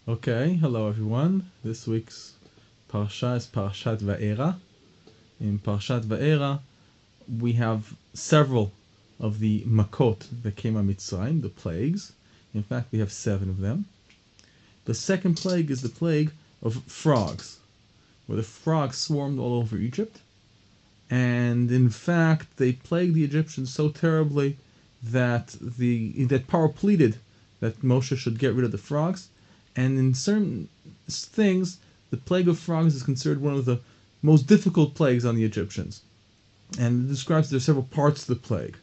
Okay, hello everyone. This week's Parsha is Parshat Va'era. In Parshat Va'era, we have several of the makot that came on Mitzrayim, the plagues. In fact, we have 7 of them. The second plague is the plague of frogs, where the frogs swarmed all over Egypt. And in fact, they plagued the Egyptians so terribly that Paro pleaded that Moshe should get rid of the frogs. And in certain things, the plague of frogs is considered one of the most difficult plagues on the Egyptians. And it describes there are several parts of the plague.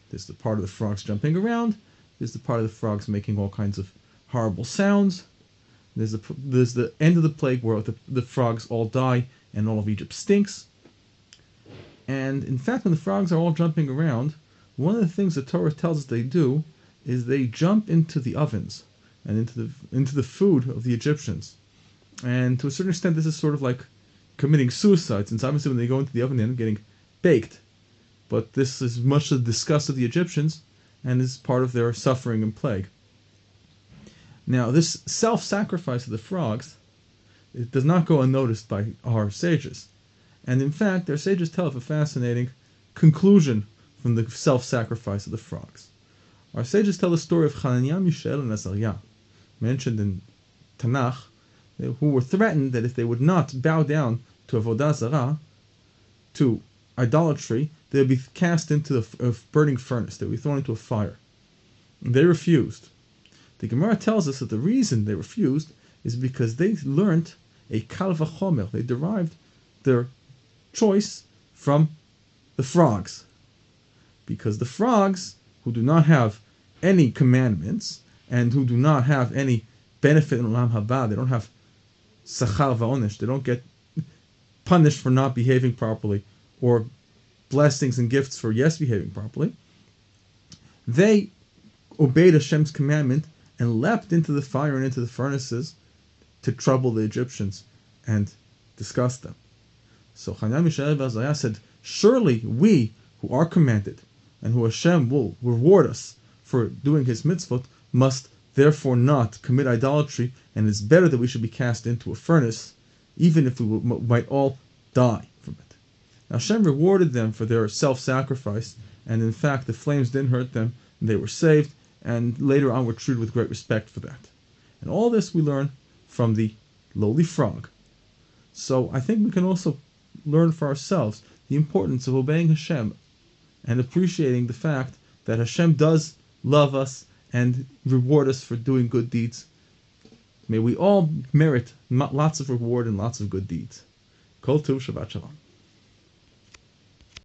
There's the part of the frogs jumping around. There's the part of the frogs making all kinds of horrible sounds. There's the end of the plague where the frogs all die and all of Egypt stinks. And in fact, when the frogs are all jumping around, one of the things the Torah tells us they do is they jump into the ovens and into the food of the Egyptians. And to a certain extent, this is sort of like committing suicide, since obviously when they go into the oven, they end up getting baked. But this is much the disgust of the Egyptians, and is part of their suffering and plague. Now, this self-sacrifice of the frogs, it does not go unnoticed by our sages. And in fact, our sages tell of a fascinating conclusion from the self-sacrifice of the frogs. Our sages tell the story of Chananya, Mishael, and Azarya, mentioned in Tanakh, who were threatened that if they would not bow down to Avodah Zarah, to idolatry, they would be cast into a burning furnace. They would be thrown into a fire. And they refused. The Gemara tells us that the reason they refused is because they learned a kal v'chomer. They derived their choice from the frogs. Because the frogs, who do not have any commandments, and who do not have any benefit in Olam Haba, they don't have sachar va'onesh, they don't get punished for not behaving properly, or blessings and gifts for behaving properly. They obeyed Hashem's commandment and leapt into the fire and into the furnaces to trouble the Egyptians and disgust them. So Chananya, Mishael, and Azarya said, surely we who are commanded and who Hashem will reward us for doing His mitzvot must therefore not commit idolatry, and it's better that we should be cast into a furnace, even if we might all die from it. Now Hashem rewarded them for their self-sacrifice, and in fact the flames didn't hurt them, and they were saved, and later on were treated with great respect for that. And all this we learn from the lowly frog. So I think we can also learn for ourselves the importance of obeying Hashem and appreciating the fact that Hashem does love us and reward us for doing good deeds. May we all merit lots of reward and lots of good deeds. Kol Tuv, Shabbat Shalom.